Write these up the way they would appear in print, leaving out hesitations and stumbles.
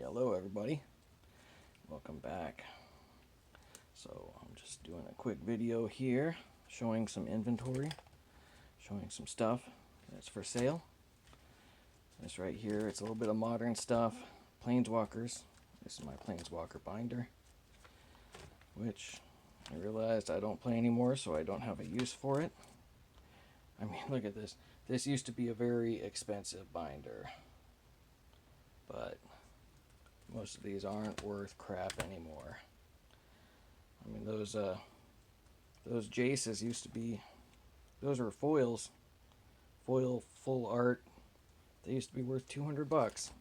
Hello everybody, welcome back. So I'm just doing a quick video here showing some inventory, showing some stuff that's for sale. This right here, it's a little bit of modern stuff, Planeswalkers. This is my Planeswalker binder, which I realized I don't play anymore, so I don't have a use for it. I mean, look at this. This used to be a very expensive binder, but most of these aren't worth crap anymore. I mean, those Jaces used to be, those are foils, foil full art. They used to be worth $200.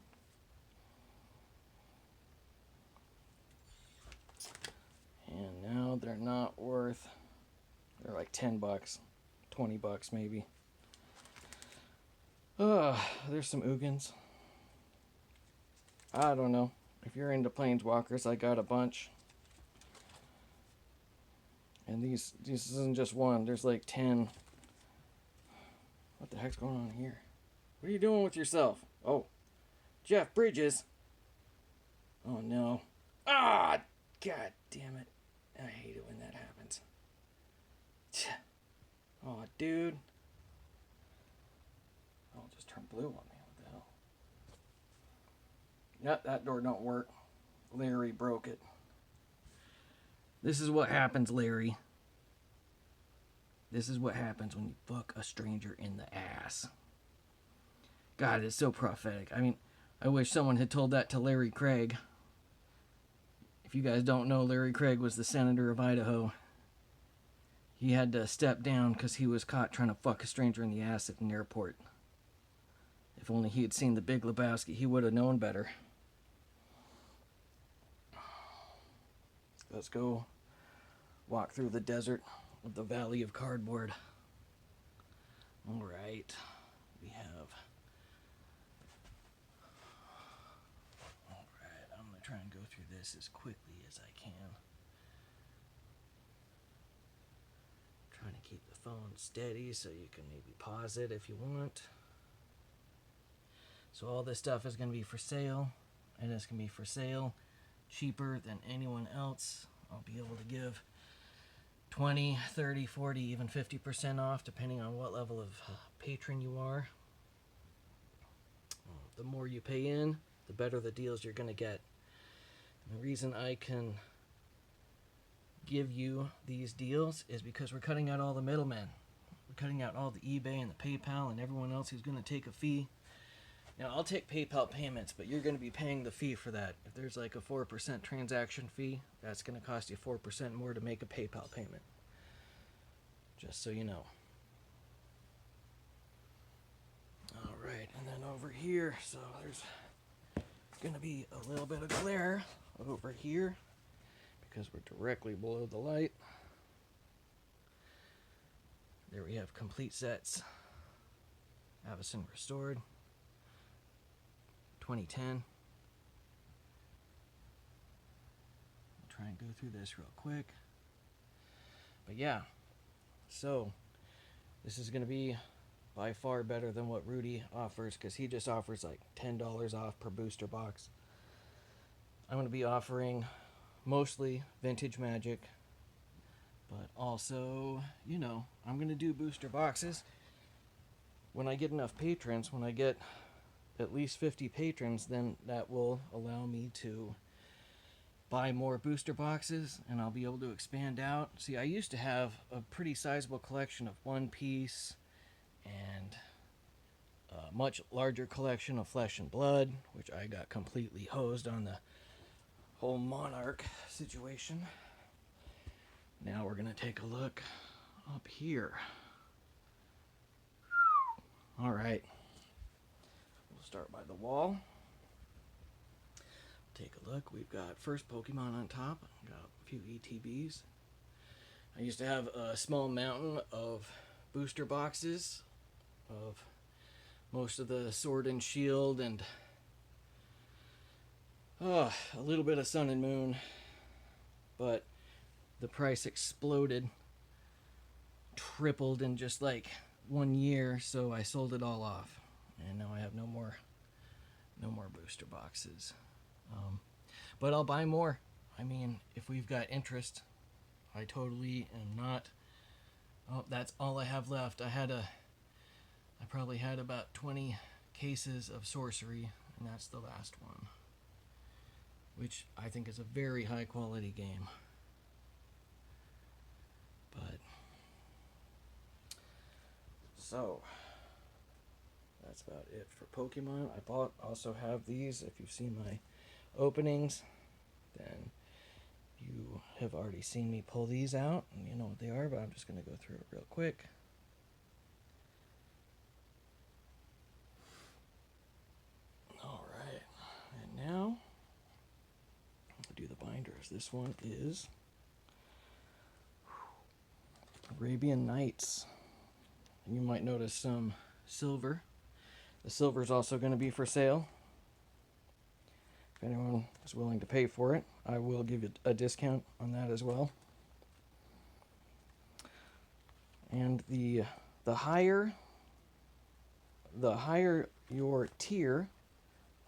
And now they're not worth, they're like $10, $20 maybe. There's some Ugins. I don't know. If you're into Planeswalkers, I got a bunch. And this isn't just one, there's like 10. What the heck's going on here? What are you doing with yourself? Oh, Jeff Bridges. Oh no. Ah, god damn it. I hate it when that happens. Oh, dude. Oh, it just turned blue on me. What the hell? Yep, that door don't work. Larry broke it. This is what happens, Larry. This is what happens when you fuck a stranger in the ass. God, it's so prophetic. I mean, I wish someone had told that to Larry Craig. If you guys don't know, Larry Craig was the senator of Idaho. He had to step down because he was caught trying to fuck a stranger in the ass at an airport. If only he had seen The Big Lebowski, he would have known better. Let's go walk through the desert of the Valley of Cardboard. Alright, we have... Alright, I'm going to try and go through this as quickly as I can. Trying to keep the phone steady so you can maybe pause it if you want. So all this stuff is going to be for sale, and it's going to be for sale cheaper than anyone else. I'll be able to give 20, 30, 40, even 50% off depending on what level of patron you are. The more you pay in, the better the deals you're going to get. And the reason I can give you these deals is because we're cutting out all the middlemen. We're cutting out all the eBay and the PayPal and everyone else who's going to take a fee. Now, I'll take PayPal payments, but you're going to be paying the fee for that. If there's like a 4% transaction fee, that's going to cost you 4% more to make a PayPal payment. Just so you know. Alright, and then over here, so there's going to be a little bit of glare over here because we're directly below the light. There we have complete sets. Avacyn Restored. 2010. I'll try and go through this real quick. But yeah, so this is going to be by far better than what Rudy offers because he just offers like $10 off per booster box. I'm going to be offering mostly Vintage Magic, but also, you know, I'm going to do booster boxes when I get enough patrons. When I get at least 50 patrons, then that will allow me to buy more booster boxes and I'll be able to expand out. See, I used to have a pretty sizable collection of One Piece and a much larger collection of Flesh and Blood, which I got completely hosed on the whole Monarch situation. Now we're going to take a look up here. Alright. We'll start by the wall. Take a look. We've got first Pokemon on top. Got a few ETBs. I used to have a small mountain of booster boxes of most of the Sword and Shield and a little bit of Sun and Moon. But the price exploded, tripled in just like 1 year, so I sold it all off. And now I have no more booster boxes. But I'll buy more. I mean, if we've got interest, I totally am not. Oh, that's all I have left. I probably had about 20 cases of sorcery, and that's the last one, which I think is a very high quality game. But so that's about it for Pokemon. Also have these. If you've seen my openings, then you have already seen me pull these out, and you know what they are, but I'm just going to go through it real quick. Alright, and now we'll do the binders. This one is Arabian Nights. And you might notice some silver. The silver is also going to be for sale. If anyone is willing to pay for it, I will give you a discount on that as well. And the higher your tier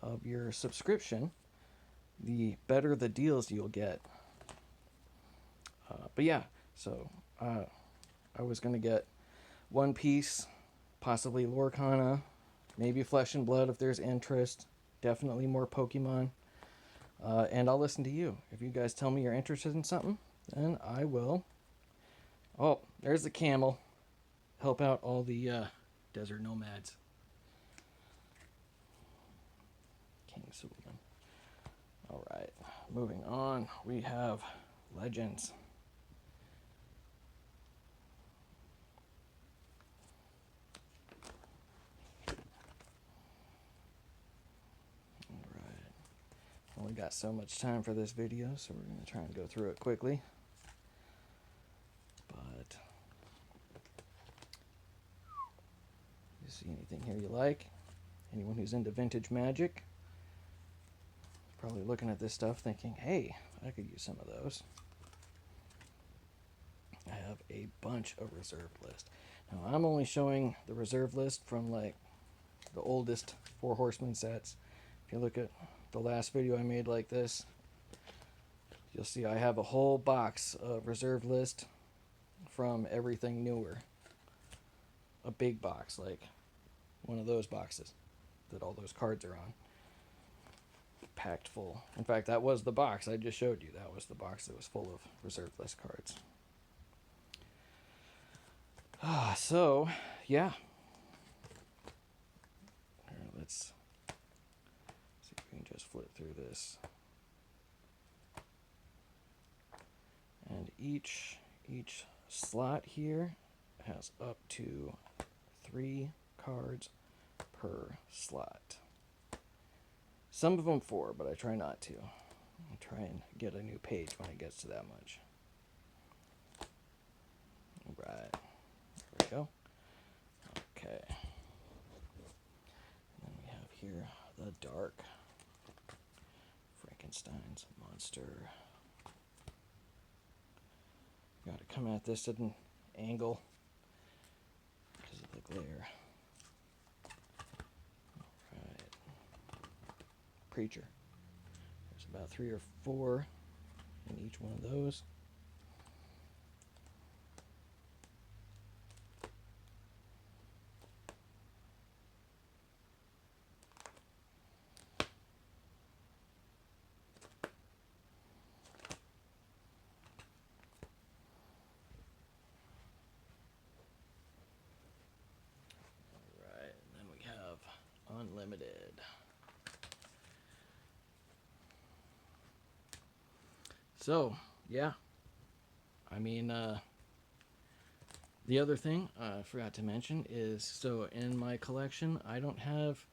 of your subscription, the better the deals you'll get. But yeah, so I was going to get One Piece, possibly Lorcana, maybe Flesh and Blood if there's interest, definitely more Pokemon. And I'll listen to you. If you guys tell me you're interested in something, then I will. Oh, there's the camel. Help out all the desert nomads. King Suleiman. Alright, moving on. We have Legends. Only got so much time for this video, so we're going to try and go through it quickly. But you see anything here you like? Anyone who's into vintage Magic is probably looking at this stuff thinking, hey, I could use some of those. I have a bunch of reserve list. Now I'm only showing the reserve list from like the oldest Four Horsemen sets. If you look at the last video I made like this, you'll see I have a whole box of reserve list from everything newer. A big box, like one of those boxes that all those cards are on. Packed full. In fact, that was the box I just showed you. That was the box that was full of reserve list cards. So, yeah. Here, let's see if we can just flip through this. And each slot here has up to 3 cards per slot. Some of them 4, but I try not to. I try and get a new page when it gets to that much. Right. There we go. Okay. And then we have here the Dark. Frankenstein's monster. Got to come at this at an angle because of the glare. Alright. Preacher. There's about 3 or 4 in each one of those. Unlimited. So, yeah. I mean, the other thing I forgot to mention is, so in my collection, I don't have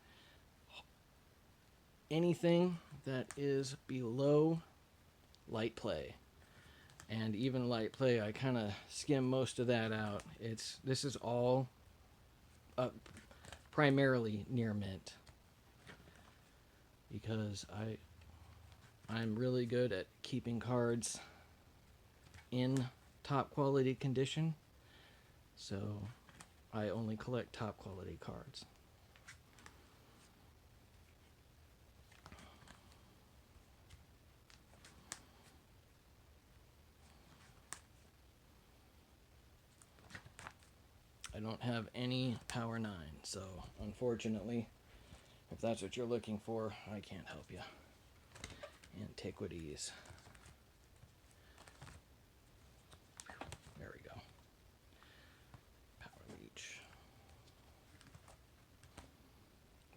anything that is below light play. And even light play, I kind of skim most of that out. This is all primarily near mint, because I'm really good at keeping cards in top quality condition, so I only collect top quality cards. I don't have any Power 9, so unfortunately, if that's what you're looking for, I can't help you. Antiquities. There we go. Power Leech.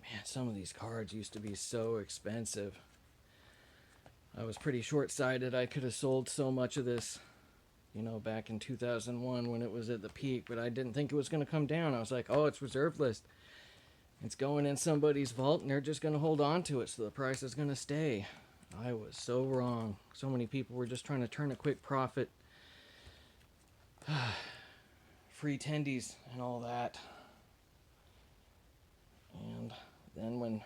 Man, some of these cards used to be so expensive. I was pretty short-sighted. I could have sold so much of this, you know, back in 2001 when it was at the peak, but I didn't think it was going to come down. I was like, oh, it's reserve list. It's going in somebody's vault, and they're just going to hold on to it, so the price is going to stay. I was so wrong. So many people were just trying to turn a quick profit. Free tendies and all that. And then when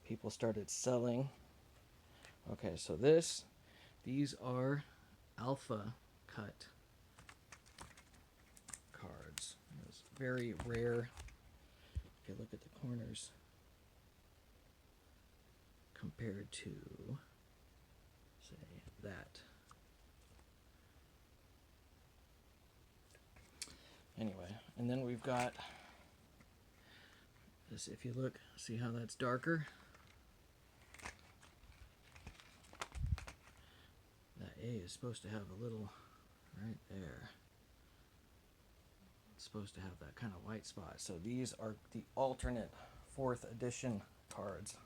people started selling... Okay, so these are alpha cut cards. It's very rare. If you look at the corners compared to, say, that. Anyway, and then we've got this. If you look, see how that's darker? That A is supposed to have a little right there. It's supposed to have that kind of white spot. So these are the alternate 4th edition cards.